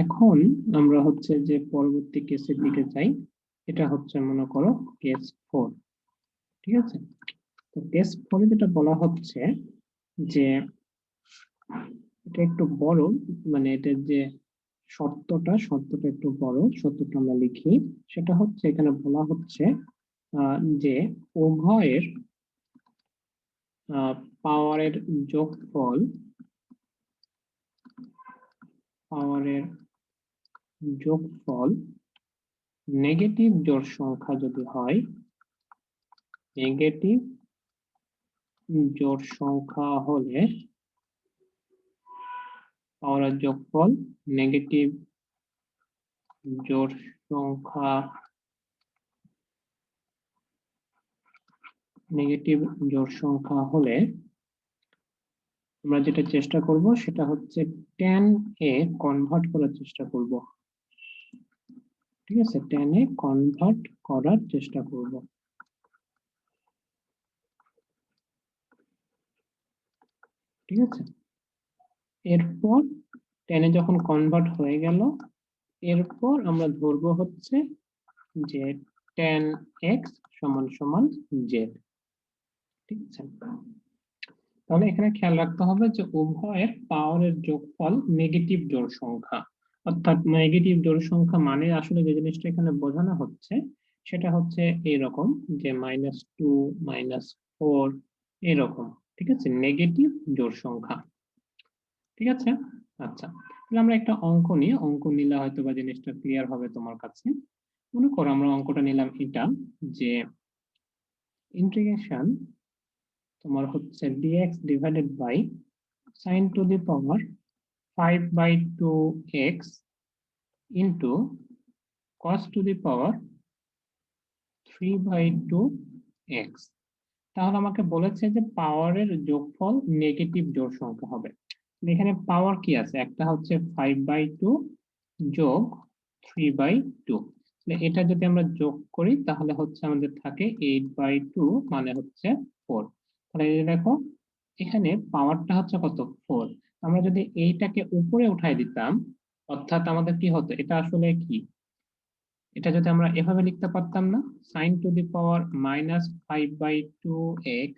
এখন আমরা হচ্ছে যে পরবর্তী কেসের দিকে যাই। এটা হচ্ছে মনে করো কেস 4। ঠিক আছে, তো কেস 4 যেটা বলা হচ্ছে যে এটা একটু বড়, মানে এটা যে শর্তটা একটু বড়, শর্তটা আমরা লিখি। সেটা হচ্ছে এখানে বলা হচ্ছে যে উভয়ের পাওয়ারের যোগফল, নেগেটিভ জোড় সংখ্যা যদি হয়, নেগেটিভ জোড় সংখ্যা হলে পাওয়ারের যোগফল নেগেটিভ জোড় সংখ্যা হলে আমরা যেটা চেষ্টা করব সেটা হচ্ছে tan এ কনভার্ট করার চেষ্টা করব। ঠিক আছে, tan এ কনভার্ট করার চেষ্টা করব। ঠিক আছে, এরপর tan এ যখন কনভার্ট হয়ে গেল, এরপর আমরা ধরবো হচ্ছে যে tan x সমান সমান z। ঠিক আছে, তাহলে এখানে খেয়াল রাখতে হবে যে উভয়ের পাওয়ারের যোগফল নেগেটিভ জোড় সংখ্যা। অর্থাৎ নেগেটিভ জোড় সংখ্যা মানে আসলে যে জিনিসটা এখানে বোঝানো হচ্ছে সেটা হচ্ছে এইরকম যে -2 -4 এরকম। ঠিক আছে, নেগেটিভ জোড় সংখ্যা। ঠিক আছে, আচ্ছা, তাহলে আমরা একটা অঙ্ক নিয়ে, অঙ্ক নিলে হয়তো বা জিনিসটা ক্লিয়ার হবে তোমার কাছে। মনে করো আমরা অঙ্কটা নিলাম এটা, যে ইন্টিগ্রেশন তোমার হচ্ছে dx divided by sin to the power 5/2x into cos to the power 3/2x। তাহলে আমাকে বলেছে যে পাওয়ারের যোগফল নেগেটিভ জোড় সংখ্যা হবে। এখানে পাওয়ার কি আছে, একটা হচ্ছে 5/2 যোগ 3/2। এটা যদি আমরা যোগ করি তাহলে হচ্ছে আমাদের থাকে 8/2 মানে হচ্ছে 4। তাহলে এই যে দেখো এখানে পাওয়ারটা হচ্ছে কত, 4। আমরা যদি এইটাকে উপরে উঠাই দিতাম, অর্থাৎ আমাদের কি হতো, এটা আসলে কি, এটা যদি আমরা এভাবে লিখতে পারতাম না, sin to the power -5/2x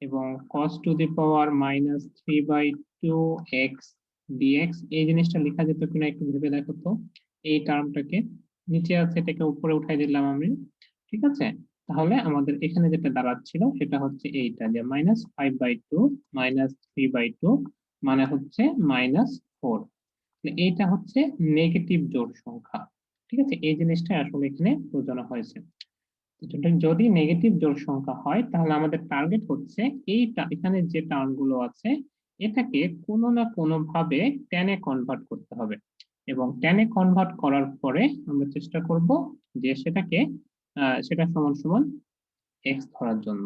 এবং cos to the power -3/2x dx, এই জিনিসটা লেখা যেত কিনা একটু ভেবে দেখো তো। এই টার্মটাকে নিচে আছে, এটাকে উপরে উঠাই দিলাম আমি। ঠিক আছে, তাহলে আমাদের এখানে যেটা দাঁড়াচ্ছিল সেটা হচ্ছে এইটা, যে -5/2 -3/2 মানে হচ্ছে -4। এইটা হচ্ছে নেগেটিভ জোড় সংখ্যা। ঠিক আছে, এই জিনিসটা আসলে এখানে বোঝানো হয়েছে। যদি নেগেটিভ জোড় সংখ্যা হয় তাহলে আমাদের টার্গেট হচ্ছে এইটা, এখানে যে টার্ম গুলো আছে এটাকে কোনো না কোনো ভাবে tan এ কনভার্ট করতে হবে, এবং tan এ কনভার্ট করার পরে আমরা চেষ্টা করব যে সেটাকে সেটা সমান সমান x ধরার জন্য।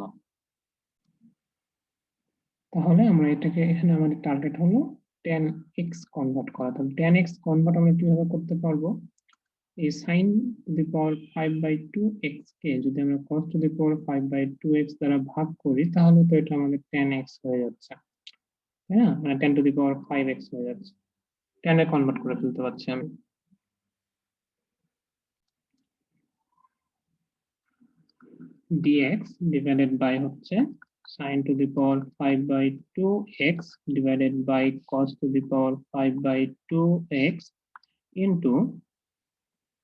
তাহলে আমরা এটাকে, এখানে আমাদের টার্গেট হলো tan x কনভার্ট করা। তাহলে tan x কনভার্ট আমরা কিভাবে করতে পারবো, এই sin to the power 5/2x কে যদি আমরা cos to the power 5/2x দ্বারা ভাগ করি তাহলে তো এটা আমাদের tan x হয়ে যাচ্ছে, তাই না? মানে 10 টু দি পাওয়ার 5x হয়ে যাচ্ছে। tan এ কনভার্ট করে ফেলতে পারছি আমি। dx ডিভাইডেড বাই হচ্ছে sin to the power 5/2x divided by cos to the power 5/2x into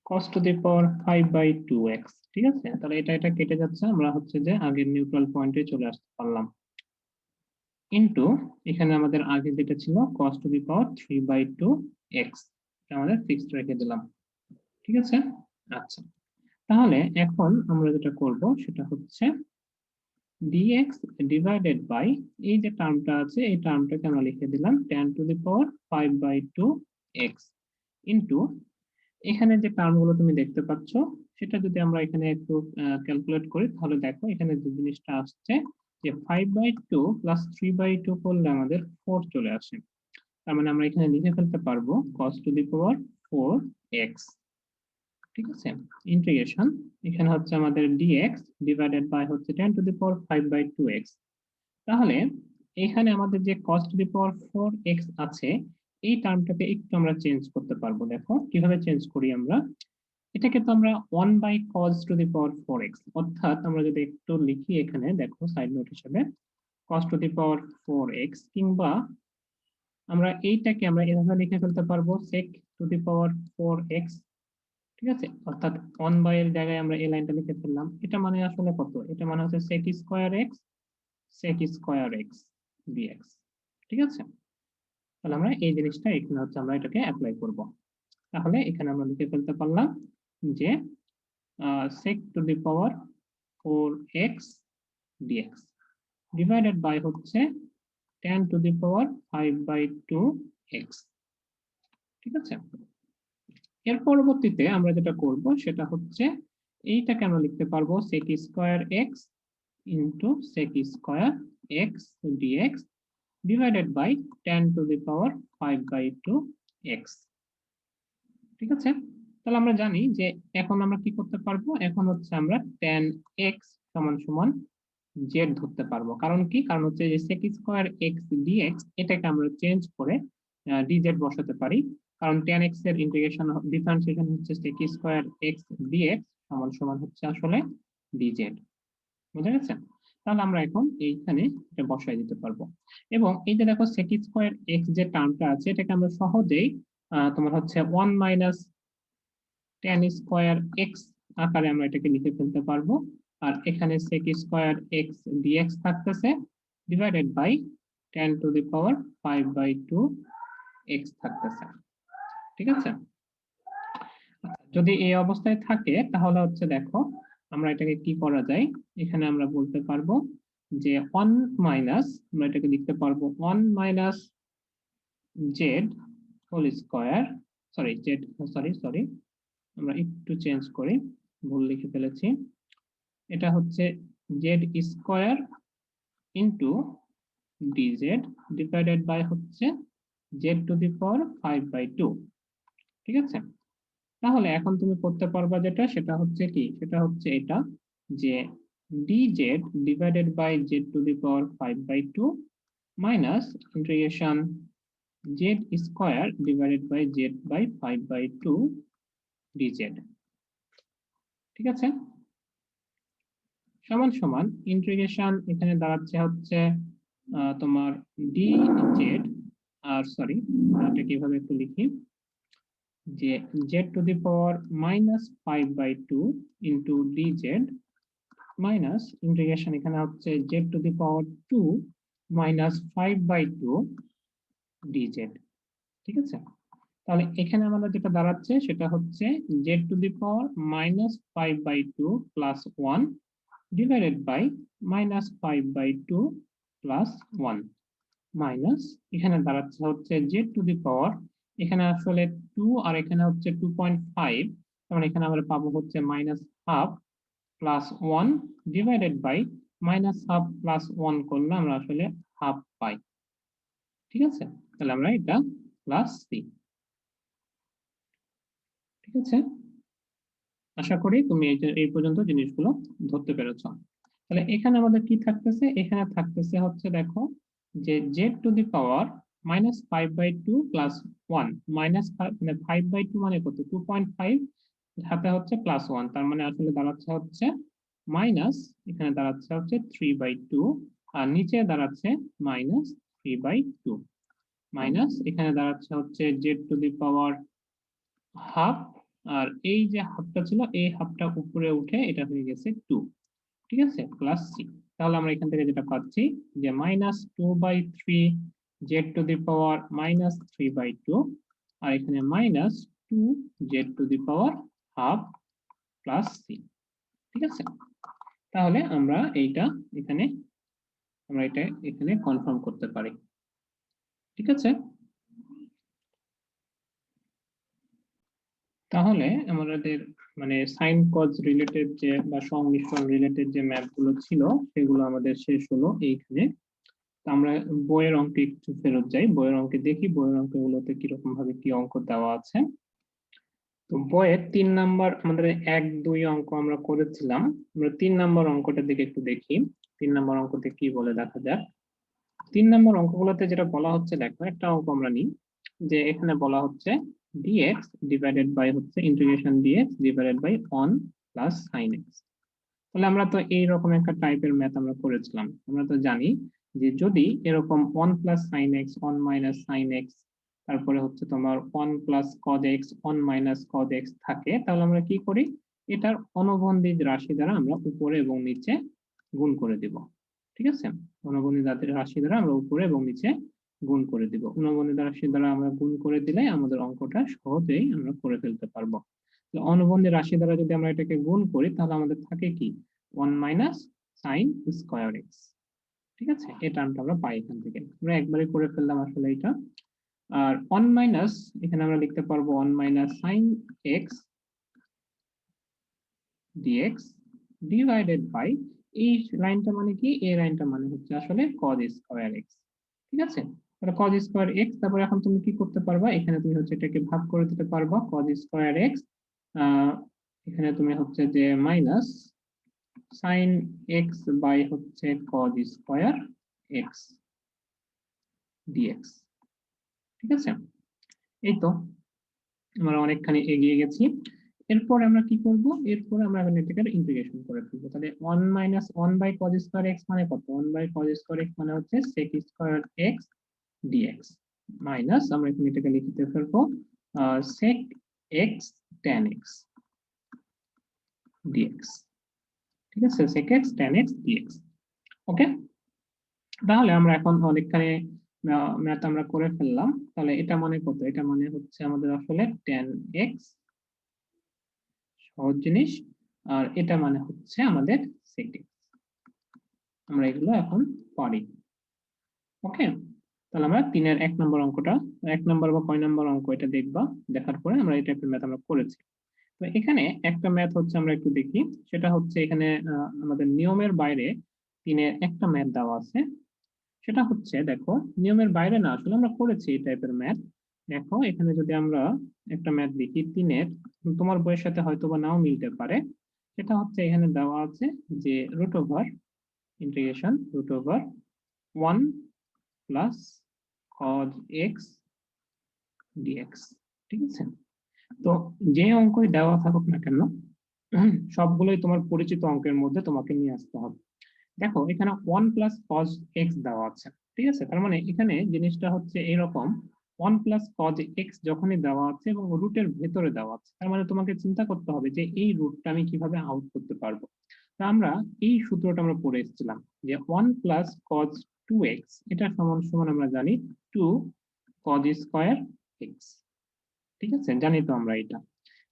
cos to the power 5/2x। ঠিক আছে, তাহলে এটা কেটে যাচ্ছে, আমরা হচ্ছে যে আগের নিউট্রাল পয়েন্টে চলে আসতে পারলাম। ইনটু এখানে আমাদের আগে যেটা ছিল cos to the power 3/2x, এটা আমাদের ফিক্সড রেখে দিলাম। ঠিক আছে, আচ্ছা, তাহলে এখন আমরা যেটা করব সেটা হচ্ছে dx ডিভাইডেড বাই এই যে টার্মটা আছে এই টার্মটাকে আমরা লিখে দিলাম tan two the power 5/2x into এখানে যে টার্মগুলো তুমি দেখতে পাচ্ছ সেটা যদি আমরা এখানে একটু ক্যালকুলেট করি তাহলে দেখো এখানে যে জিনিসটা আসছে যে 5/2 প্লাস 3/2 করলে আমাদের 4 চলে আসে। তার মানে আমরা এখানে লিখে ফেলতে পারবো cos to the power 4x। ঠিক আছে, ইন্টিগ্রেশন এখানে হচ্ছে আমাদের dx ডিভাইডেড বাই হচ্ছে tan two the power 5/2x। তাহলে এখানে আমাদের যে cos to the power 4x আছে এই টার্মটাকে একটু আমরা চেঞ্জ করতে পারবো। দেখো কিভাবে চেঞ্জ করি আমরা। এটাকে তো আমরা 1/cos⁴x, অর্থাৎ আমরা যদি একটু লিখি এখানে, দেখো সাইড নোট হিসেবে cos⁴x, কিংবা আমরা এইটাকে আমরা এভাবে লিখে ফেলতে পারবো sec⁴x। ঠিক আছে, অর্থাৎ 1 এর জায়গায় আমরা এই লাইনটা লিখে ফেললাম। এটা মানে আসলে কত? এটা মানে হচ্ছে sec²x dx। ঠিক আছে, তাহলে আমরা এই জিনিসটা এখানে হচ্ছে আমরা এটাকে অ্যাপ্লাই করব। তাহলে এখানে আমরা লিখে ফেলতে পারলাম যে sec⁴x dx ডিভাইডেড বাই হচ্ছে tan⁵5/2x। ঠিক আছে, এর পরবর্তীতে আমরা যেটা করব সেটা হচ্ছে এইটাকে আমরা লিখতে পারবো sec² into sec² dx divided by tan⁵5/2x। ঠিক আছে, তাহলে আমরা জানি যে এখন আমরা কি করতে পারবো, এখন হচ্ছে আমরা tan x সমান সমান z ধরতে পারবো। কারণ কি? কারণ হচ্ছে যে sec²x dx এটাকে আমরা চেঞ্জ করে dz বসাতে পারি। কারণ tan x এর ইন্টিগ্রেশন ডিফারেন্সিয়েশন হচ্ছে sec²x dx সমান সমান হচ্ছে আসলে dz। বুঝা গেছে? তাহলে আমরা এখন এইখানে এটা বসাই দিতে পারবো। এবং এই যে দেখো sec²x যে টার্মটা আছে এটাকে আমরা সহজেই তোমার হচ্ছে 1 মাইনাস tan² x আকারে আমরা এটাকে লিখে ফেলতে পারবো। আর এখানে sec²x dx থাকতেছে ডিভাইডেড বাই tan⁵5/2x থাকতেছে। ঠিক আছে, যদি এই অবস্থায় থাকে তাহলে হচ্ছে দেখো আমরা এটাকে কি করা যায়, এখানে আমরা বলতে পারবো যে 1 মাইনাস, আমরা এটাকে লিখতে পারবো 1 minus Z whole square, sorry আমরা একটু চেঞ্জ করি, ভুল লিখে ফেলেছি। এটা হচ্ছে Z square into d z divided by হচ্ছে z⁵5/2। ঠিক আছে, তাহলে এখন তুমি করতে পারবা যেটা, সেটা হচ্ছে কি, সেটা হচ্ছে এটা যে dz divided by z⁵5/2 minus integration z square divided by z/5/2 dz। ঠিক আছে, সমান সমান ইন্টিগ্রেশন এখানে দাঁড়াচ্ছে হচ্ছে তোমার dz, আর সরি এটা কিভাবে একটু লিখি যে z⁻⁻5/2 into dz minus integration এখানে হচ্ছে z⁻2 -5/2 dz। ঠিক আছে, তাহলে এখানে আমাদের যেটা দাঁড়াচ্ছে সেটা হচ্ছে z⁻⁻5/2 plus 1 divided by -5/2 plus 1 minus এখানে দাঁড়াচ্ছে হচ্ছে z⁻, এখানে আসলে 2 আর এখানে হচ্ছে 2.5, তার মানে এখানে আমরা পাবো হচ্ছে -12 প্লাস 1 ডিভাইডেড বাই -12 প্লাস 1 করলে আমরা আসলে হাফ পাই। ঠিক আছে, তাহলে আমরা এটা প্লাস সি। ঠিক আছে, আশা করি তুমি এই পর্যন্ত জিনিসগুলো ধরতে পেরেছো। তাহলে এখানে আমাদের কি থাকতেছে, এখানে থাকতেছে হচ্ছে দেখো যে z⁻⁻5/2 প্লাস 1 মাইনাস মানে 5/2 মানে কত, 2.5, সাথে হচ্ছে প্লাস 1, তার মানে আসলে দাঁড়াচ্ছে হচ্ছে মাইনাস, এখানে দাঁড়াচ্ছে হচ্ছে 3/2, আর নিচে দাঁড়াচ্ছে -3/2 মাইনাস এখানে দাঁড়াচ্ছে হচ্ছে z⁻½ আর এই যে হাফটা ছিল এই হাফটা উপরে উঠে এটা হয়ে গেছে 2। ঠিক আছে, প্লাস সি। তাহলে আমরা এখান থেকে যেটা পাচ্ছি যে -2/3 z⁻⁻3/2 আর এখানে -2 z⁻½ প্লাস সি। ঠিক আছে, তাহলে আমরা এটা এখানে কনফার্ম করতে পারি। ঠিক আছে, তাহলে আমাদের মানে সাইন কজ রিলেটেড যে বা সংমিশ্রণ রিলেটেড যে ম্যাথ গুলো ছিল সেগুলো আমাদের শেষ হলো এইখানে। আমরা বইয়ের অঙ্কে একটু ফেরত যাই, বইয়ের অঙ্কে দেখি বইয়ের অঙ্কগুলোতে কিরকম ভাবে কি অঙ্ক দেওয়া আছে। তো বইয়ের 3 নাম্বার আমাদের 1-2 অঙ্ক আমরা করেছিলাম, আমরা 3 নাম্বার অঙ্কটার দিকে একটু দেখি 3 নাম্বার অঙ্কতে কি বলে দেখা যাক। 3 নাম্বার অঙ্কগুলোতে যেটা বলা হচ্ছে, দেখো একটা অঙ্ক আমরা নিই, যে এখানে বলা হচ্ছে dx ডিভাইডেড বাই হচ্ছে integration dx divided by 1 plus sin x। তাহলে আমরা তো এইরকম একটা টাইপের ম্যাথ আমরা করেছিলাম। আমরা তো জানি যে যদি এরকম 1 plus sine x 1 minus sine x তারপরে হচ্ছে তোমার 1 plus cos x 1 minus cos x থাকে, তাহলে আমরা কি করি, এটার অনুবন্ধী রাশি দ্বারা আমরা উপরে এবং নিচে গুণ করে দিব। ঠিক আছে, অনুবন্ধী রাশি দ্বারা আমরা উপরে এবং নিচে গুণ করে দিব। অনুবন্ধী রাশি দ্বারা আমরা গুণ করে দিলে আমাদের অঙ্কটা সহজেই আমরা করে ফেলতে পারবো। অনুবন্ধী রাশি দ্বারা যদি আমরা এটাকে গুণ করি তাহলে আমাদের থাকে কি 1 মাইনাস সাইন স্কয়ার এক্স। ঠিক আছে, এই টার্মটা আমরা পাই এখান থেকে। আমরা একবারে করে ফেললাম আসলে এটা। আর 1 মাইনাস এখানে আমরা লিখতে পারবো 1 minus sine X d x divided by এই লাইনটা মানে কি, এই লাইনটা মানে হচ্ছে আসলে cos স্কয়ার এক্স। ঠিক আছে, তাহলে cos স্কয়ার এক্স, তারপরে এখন তুমি কি করতে পারবা, এখানে তুমি হচ্ছে এটাকে ভাগ করে দিতে পারবা cos স্কয়ার এক্স, এখানে তুমি হচ্ছে যে মাইনাস সাইন এক্স বাই হচ্ছে cos স্কয়ার এক্স ডিএক্স। ঠিক আছে, এই তো আমরা অনেকখানি এগিয়ে গেছি। এরপর আমরা কি করব, এরপর আমরা এখন এটাকে ইন্টিগ্রেশন করে ফেলবো। তাহলে 1 minus 1 by cos square X মানে কত, 1 বাই cos স্কয়ার এক্স মানে হচ্ছে sec square X d x minus আমরা এখানে এটাকে লিখতে ফেলবো sec x tan x dx। ঠিক আছে, sec x tan x dx। ওকে, তাহলে আমরা এখন অনেকখানি ম্যাথ আমরা করে ফেললাম। তাহলে এটা মানে কত, এটা মানে হচ্ছে আমাদের আসলে tan x, সহজ জিনিস। আর এটা মানে হচ্ছে আমাদের sec x। আমরা এগুলো এখন পারি। ওকে, তাহলে আমরা 3-এর 1 নম্বর অঙ্কটা, 1 নম্বর বা কয় নম্বর অঙ্ক এটা দেখবা, দেখার পরে আমরা এই টাইপের ম্যাথ আমরা করেছি। তো এখানে একটা ম্যাথ হচ্ছে আমরা একটু দেখি, সেটা হচ্ছে এখানে আমাদের নিয়মের বাইরে 3-এর একটা ম্যাথ দেওয়া আছে। সেটা হচ্ছে দেখো, নিয়মের বাইরে না, আসলে আমরা করেছি এই টাইপের ম্যাথ। দেখো এখানে যদি আমরা একটা ম্যাথ দেখি 3-এর, তোমার বইয়ের সাথে হয়তো বা নাও মিলতে পারে। সেটা হচ্ছে এখানে দেওয়া আছে যে root over integration root over 1 plus cos x dx। ঠিক আছে, তো যে অঙ্কই দেওয়া থাকুক না কেন সবগুলোই তোমার পরিচিত অঙ্কের মধ্যে তোমাকে নিয়ে আসতে হবে। দেখো এখানে 1 প্লাস cos x দেওয়া আছে। ঠিক আছে, তার মানে এখানে জিনিসটা হচ্ছে এরকম, 1 প্লাস cos x যখনই দেওয়া আছে এবং রুটের ভেতরে দেওয়া আছে, তার মানে তোমাকে চিন্তা করতে হবে যে এই রুটটা আমি কিভাবে আউট করতে পারবো। তা আমরা এই সূত্রটা আমরা পড়ে এসেছিলাম যে 1 প্লাস cos 2x এটা সমান সমান আমরা জানি 2 cos স্কয়ার x। ঠিক আছে, জানি তো আমরা এটা।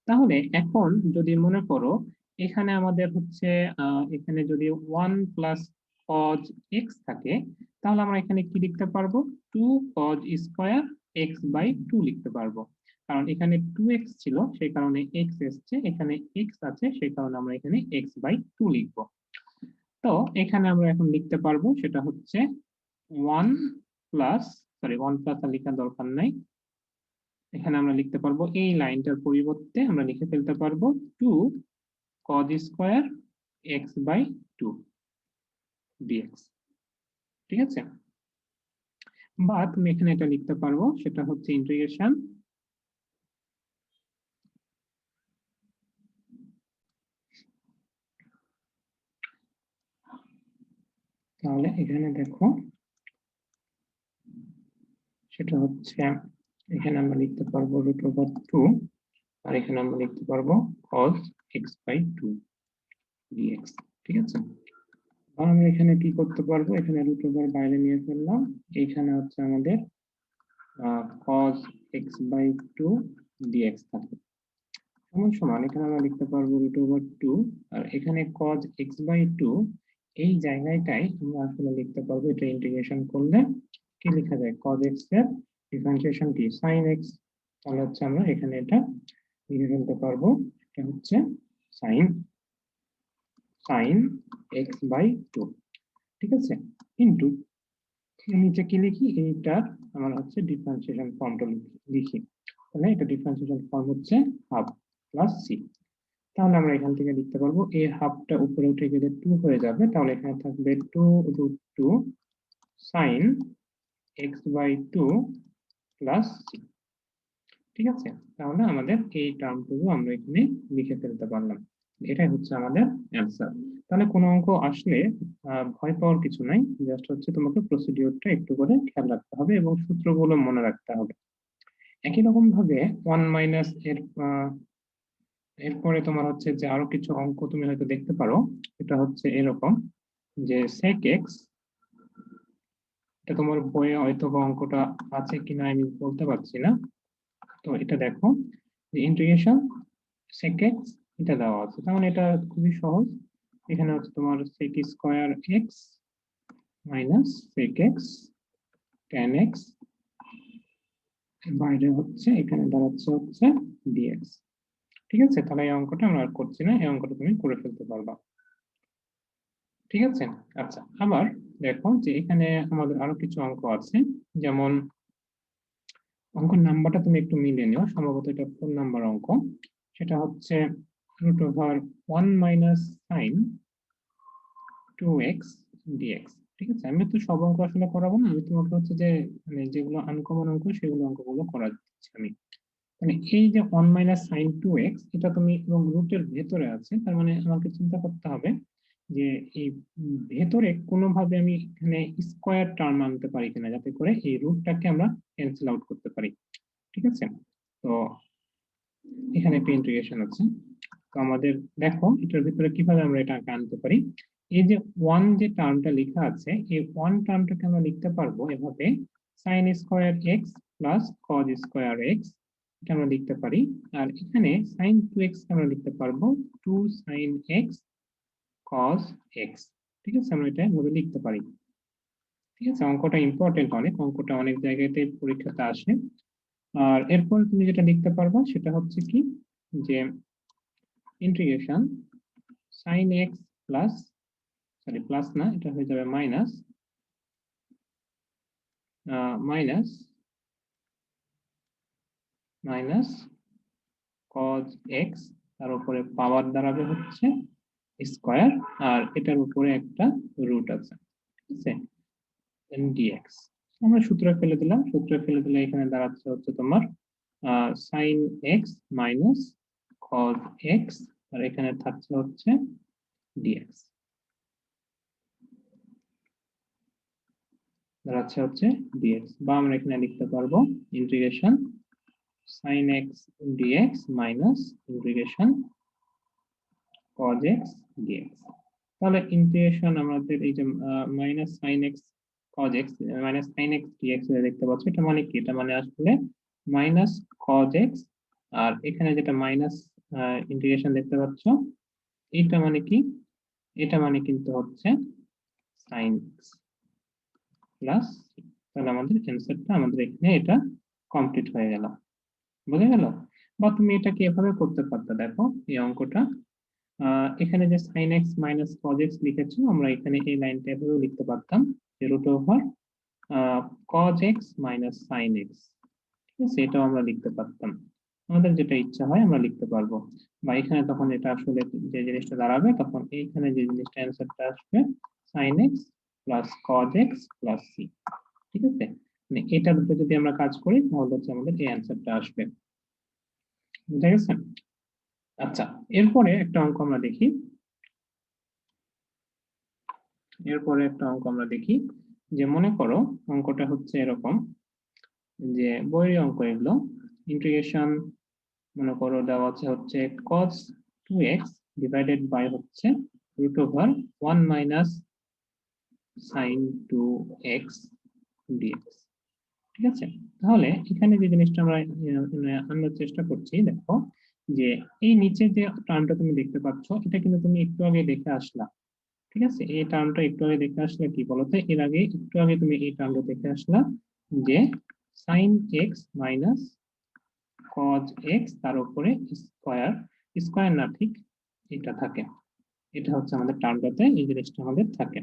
তাহলে এখন যদি মনে করো এখানে আমাদের হচ্ছে এখানে যদি 1 প্লাস cos x থাকে, তাহলে আমরা এখানে কি লিখতে পারবো, 2 cos স্কয়ার x বাই 2 লিখতে পারবো। কারণ এখানে 2x ছিল সেই কারণে x এসছে, এখানে x আছে সেই কারণে আমরা এখানে x বাই 2 লিখবো। তো এখানে আমরা এখন লিখতে পারবো সেটা হচ্ছে 1 প্লাস, সরি 1 প্লাস আর লেখার দরকার নাই, এখানে আমরা লিখতে পারবো এই লাইনটার পরিবর্তে আমরা লিখে ফেলতে পারবো 2 cos square x by 2 dx। ঠিক আছে, বা তুমি এখানে এটা লিখতে পারবো সেটা হচ্ছে ইন্টিগ্রেশন তাহলে এখানে দেখো সেটা হচ্ছে এখানে আমরা লিখতে পারবো রুট ওভার 2, আর এখানে আমরা লিখতে পারবো cos x বাই 2 dx। ঠিক আছে, আর আমরা এখানে কি করতে পারবো, এখানে রুট ওভার বাইরে নিয়ে ফেললাম, এইখানে হচ্ছে আমাদের cos x বাই 2 dx থাকবে সমান সমান, এখানে আমরা লিখতে পারবো রুট ওভার 2, আর এখানে cos x বাই 2 এই জায়গাটাই আমরা আসলে লিখতে পারবো, এটা ইন্টিগ্রেশন করলে কি লেখা যায়, cos x এর ডিফারেন্সিয়েশন কি sin x। তাহলে হচ্ছে আমরা এখানে এটা লিখে ফেলতে পারবো, এটা হচ্ছে sin x বাই 2। ঠিক আছে, কিন্তু নিচে কি লিখি, এইটা আমার হচ্ছে ডিফারেন্সিয়েশন ফর্মটা লিখি। তাহলে এটা ডিফারেন্সিয়েশন ফর্ম হচ্ছে হাফ প্লাস সি। তাহলে আমরা এখান থেকে লিখতে পারবো এই হাফটা উপরে উঠে গেলে 2 হয়ে যাবে, তাহলে এখানে থাকবে 2 root 2 sin x by 2 plus C. ঠিক আছে, তাহলে আমাদের এই টার্মটুকু আমরা এখানে লিখে ফেলতে পারলাম। এটাই হচ্ছে আমাদের অ্যান্সার। তাহলে কোনো অঙ্ক আসলে ভয় পাওয়ার কিছু নাই, জাস্ট হচ্ছে তোমাকে প্রসিডিওরটা একটু করে খেয়াল রাখতে হবে এবং সূত্রগুলো মনে রাখতে হবে। একই রকম ভাবে 1 মাইনাস এরপরে তোমার হচ্ছে যে আরো কিছু অঙ্ক তুমি হয়তো দেখতে পারো। এটা হচ্ছে এরকম যে sec x, এটা তোমার বইয়ে হয়তো বা অঙ্কটা আছে কিনা আমি বলতে পারছি না। তো এটা দেখো যে ইন্টিগ্রেশন sec x এটা দেওয়া আছে, তার মানে এটা খুবই সহজ। এখানে হচ্ছে তোমার sec square x minus sec x tan x, বাইরে হচ্ছে এখানে দাঁড়াচ্ছে হচ্ছে dx। ঠিক আছে, তাহলে এই অঙ্কটা আমরা আর করছি না, এই অঙ্কটা তুমি করে ফেলতে পারবা। ঠিক আছে। আচ্ছা, আবার দেখো যে এখানে আমাদের আরো কিছু অঙ্ক আছে, যেমন অঙ্কের নাম্বারটা তুমি একটু মিলিয়ে নিও, সম্ভবত এটা 4 নাম্বার অঙ্ক। সেটা হচ্ছে root over 1 minus sine 2x dx। ঠিক আছে, আমি তো সব অঙ্ক আসলে করাবো না, আমি তোমাকে হচ্ছে যে মানে যেগুলো আনকমন অঙ্ক সেগুলো অঙ্কগুলো করা দিচ্ছি আমি। মানে এই যে 1 মাইনাস সাইন 2x, এটা তুমি এবং রুটের ভেতরে আছে, তার মানে আমাকে চিন্তা করতে হবে যে এই ভেতরে কোনোভাবে আমি এখানে স্কয়ার টার্ম আনতে পারি কিনা, যাতে করে এই রুটটাকে আমরা ক্যান্সেল আউট করতে পারি। ঠিক আছে, তো এখানে একটা ইন্টিগ্রেশন আছে। তো আমাদের দেখো এটার ভিতরে কিভাবে আমরা এটা আনতে পারি। এই যে 1 যে টার্মটা লেখা আছে, এই 1 টার্মটাকে আমরা লিখতে পারবো এভাবে sin square x plus cos square x, এটা আমরা লিখতে পারি। আর এখানে sin 2x আমরা লিখতে পারবো 2 sin x cos x। ঠিক আছে, আমরা এটা এভাবে লিখতে পারি। ঠিক আছে, অঙ্কটা ইম্পর্টেন্ট, অনেক অঙ্কটা অনেক জায়গাতে পরীক্ষাতে আসে। আর এরপর তুমি যেটা লিখতে পারবা সেটা হচ্ছে কি, যে integration sin x plus, sorry plus না, এটা হয়ে যাবে minus, minus minus cos x, তার উপরে পাওয়ার দাঁড়াবে হচ্ছে স্কয়ার, আর এটার উপরে একটা রুট আছে। ঠিক আছে, dx আমরা সূত্রে ফেলে দিলাম, সূত্রে ফেলে দিলে এখানে দাঁড়াচ্ছে হচ্ছে তোমার sin x minus cos x, আর এখানে থাকছে হচ্ছে dx, দাঁড়াচ্ছে হচ্ছে dx। বা আমরা এখানে লিখতে পারবো integration sin x dx minus integration cos x dx। তাহলে ইন্টিগ্রেশন আমাদের এই যে minus sin x cos x minus sin x dx দেখতে পাচ্ছ, এটা মানে কি, এটা মানে আসলে মাইনাস cos x, আর এখানে যেটা মাইনাস ইন্টিগ্রেশন দেখতে পাচ্ছ, এটা মানে কি, এটা মানে কিন্তু হচ্ছে sin x প্লাস, তাহলে আমাদের অ্যান্সারটা আমাদের এখানে এটা কমপ্লিট হয়ে গেল। বুঝে গেল? বা তুমি এটাকে এভাবে করতে পারতে, দেখো এই অঙ্কটা এখানে যে sin x minus cos x লিখেছো, আমরা এখানে এই লাইনটা এভাবেও লিখতে পারতাম যে root over cos x minus sin x। ঠিক আছে, এটাও আমরা লিখতে পারতাম, আমাদের যেটা ইচ্ছা হয় আমরা লিখতে পারবো। বা এখানে তখন এটা আসলে যে জিনিসটা দাঁড়াবে, তখন এইখানে যে জিনিসটা অ্যান্সারটা আসবে sin x plus cos x plus c। ঠিক আছে, মানে এটার উপরে যদি আমরা কাজ করি তাহলে হচ্ছে আমাদের এই অ্যান্সারটা আসবে। বুঝা গেছে? আচ্ছা, এরপরে একটা অঙ্ক আমরা দেখি, এরপরে একটা অঙ্ক আমরা দেখি, যে মনে করো অঙ্কটা হচ্ছে এরকম, যে বইয়ের অঙ্ক এগুলো, ইন্টিগ্রেশন মনে করো দেওয়া আছে হচ্ছে cos 2x ডিভাইডেড বাই হচ্ছে root over 1 minus sin 2x dx। ঠিক আছে, তাহলে এখানে যে জিনিসটা আমরা আনার চেষ্টা করছি, দেখো যে এই নিচে যে টার্মটা তুমি দেখতে পাচ্ছ, এটা কিন্তু তুমি একটু আগে দেখে আসলা। ঠিক আছে, এই টার্মটা একটু আগে দেখে আসলে কি বলতো, এর আগে একটু আগে তুমি এই টার্মটা দেখে আসলা যে sin x minus cos x তার উপরে স্কয়ার, স্কয়ার না ঠিক এটা থাকে, এটা হচ্ছে আমাদের টার্মটাতে এই জিনিসটা আমাদের থাকে।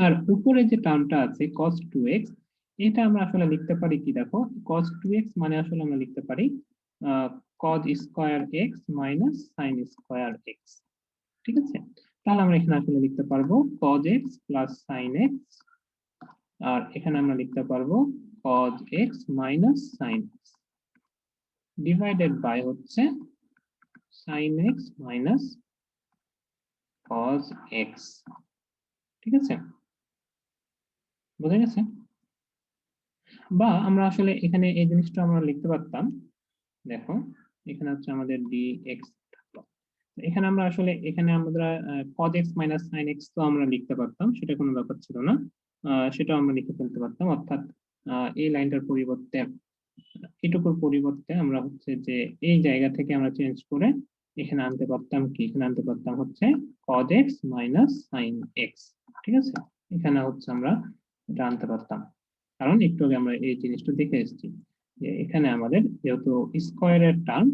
আর উপরে যে টার্মটা আছে cos 2x, এটা আমরা আসলে লিখতে পারি কি, দেখো cos 2x মানে আসলে আমরা লিখতে পারি cos square x minus sin square x। ঠিক আছে, তাহলে আমরা এখানে আসলে লিখতে পারবো cos x plus sin x, আর এখানে আমরা লিখতে পারবো cos x minus sin x। Divided by হচ্ছে sin x minus cos x। ঠিক আছে, বোঝা গেছে? বা আমরা আসলে এখানে এই জিনিসটা আমরা লিখতে পারতাম, দেখো এখানে হচ্ছে আমাদের dx থাকলো। এখানে আমরা আসলে এখানে আমরা cos x minus sin x তো আমরা লিখতে পারতাম, সেটা কোনো ব্যাপার ছিল না, সেটা আমরা লিখে ফেলতে পারতাম। অর্থাৎ এই লাইনটার পরিবর্তে, এটুকুর পরিবর্তে আমরা হচ্ছে যে এই জায়গা থেকে আমরা চেঞ্জ করে এখানে আনতে পারতাম কি, এখানে আনতে পারতাম হচ্ছে cos x minus sin x। ঠিক আছে, এখানে হচ্ছে আমরা এটা আনতে পারতাম, কারণ একটু আগে আমরা এই জিনিসটা দেখে এসেছি যে এখানে আমাদের যেহেতু স্কোয়ারের টার্ম,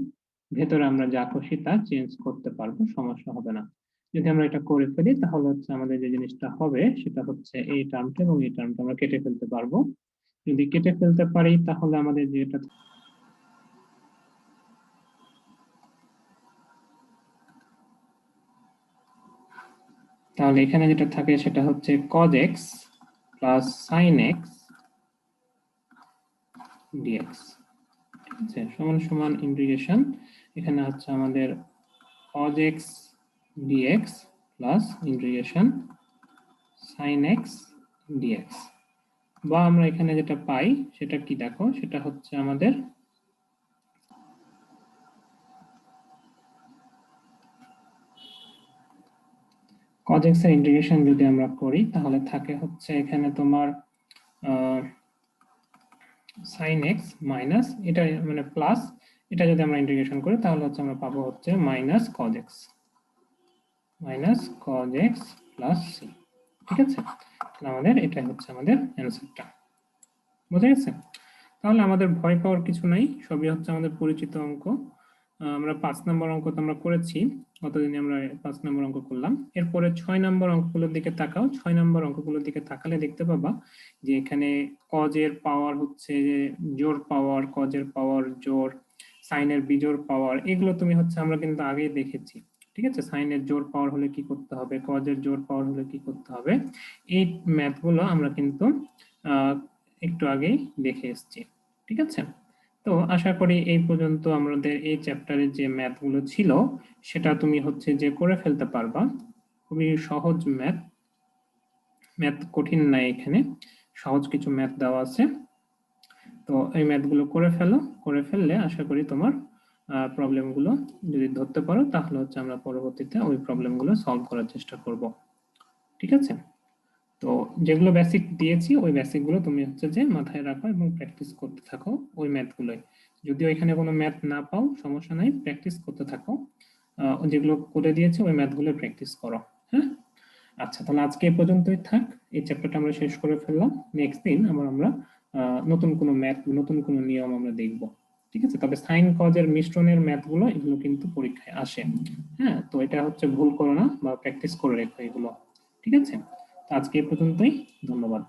ভেতরে আমরা যা খুশি তা চেঞ্জ করতে পারবো, সমস্যা হবে না। যদি আমরা এটা করে ফেলি তাহলে হচ্ছে আমাদের যে জিনিসটা হবে সেটা হচ্ছে এই টার্মটা এবং এই টার্মটা আমরা কেটে ফেলতে পারবো। যদি কেটে ফেলতে পারি তাহলে আমাদের যেটা তাহলে এখানে যেটা থাকে সেটা হচ্ছে cos x plus sin x dx। ঠিক আছে, সমান সমান ইন্টিগ্রেশন, এখানে হচ্ছে আমাদের cos x dx plus integration sin x dx। বা আমরা এখানে যেটা পাই সেটা কি দেখো, সেটা হচ্ছে আমাদের cos x এর ইন্টিগ্রেশন যদি আমরা করি তাহলে থাকে হচ্ছে এখানে তোমার sin x মাইনাস এটা মানে প্লাস, এটা যদি আমরা ইন্টিগ্রেশন করি তাহলে হচ্ছে আমরা পাবো হচ্ছে minus cos x plus c। ঠিক আছে, আমাদের এটা হচ্ছে আমাদের অ্যান্সারটা, বোঝা গেছে? তাহলে আমাদের ভয় পাওয়ার কিছু নাই, সবই হচ্ছে আমাদের পরিচিত অঙ্ক। আমরা 5 নম্বর অঙ্ক তো আমরা করেছি, গতদিনে আমরা 5 নম্বর অঙ্ক করলাম। এরপরে 6 নম্বর অঙ্কগুলোর দিকে তাকাও। 6 নম্বর অঙ্কগুলোর দিকে তাকালে দেখতে পাবা যে এখানে cos এর পাওয়ার হচ্ছে জোর পাওয়ার, cos এর পাওয়ার জোর, sin এর বিজোড় পাওয়ার, এগুলো তুমি হচ্ছে আমরা কিন্তু আগেই দেখেছি। ঠিক আছে, sin এর জোর পাওয়ার হলে কি করতে হবে, cos এর জোর পাওয়ার হলে কি করতে হবে, এই ম্যাথগুলো আমরা কিন্তু একটু আগেই দেখে এসেছি। ঠিক আছে, তো আশা করি এই পর্যন্ত আমাদের এই চ্যাপ্টারে যে ম্যাথগুলো ছিল সেটা তুমি হচ্ছে যে করে ফেলতে পারবা। খুবই সহজ ম্যাথ, ম্যাথ কঠিন নাই, এখানে সহজ কিছু ম্যাথ দেওয়া আছে। তো এই ম্যাথগুলো করে ফেলো, করে ফেললে আশা করি তোমার প্রবলেমগুলো যদি ধরতে পারো তাহলে হচ্ছে আমরা পরবর্তীতে ওই প্রবলেমগুলো সলভ করার চেষ্টা করব। ঠিক আছে, তো যেগুলো বেসিক দিয়েছি ওই বেসিকগুলো তুমি হচ্ছে যে মাথায় রাখো এবং প্র্যাকটিস করতে থাকো ওই ম্যাথগুলোই। যদিও এখানে কোনো ম্যাথ না পাও সমস্যা নাই, প্র্যাকটিস করতে থাকো, যেগুলো করে দিয়েছে ওই ম্যাথগুলো প্র্যাকটিস করো। হ্যাঁ, আচ্ছা তাহলে আজকে এই পর্যন্তই থাক, এই চ্যাপ্টারটা আমরা শেষ করে ফেললাম। নেক্সট দিন আমরা নতুন কোনো ম্যাথ, নতুন কোনো নিয়ম আমরা দেখব। ঠিক আছে, তবে সাইন কজ এর মিশ্রণের ম্যাথগুলো এগুলো কিন্তু পরীক্ষায় আসে। হ্যাঁ, তো এটা হচ্ছে ভুল করো না বা প্র্যাকটিস করে রেখো এগুলো। ঠিক আছে, তো আজকে এই পর্যন্তই, ধন্যবাদ।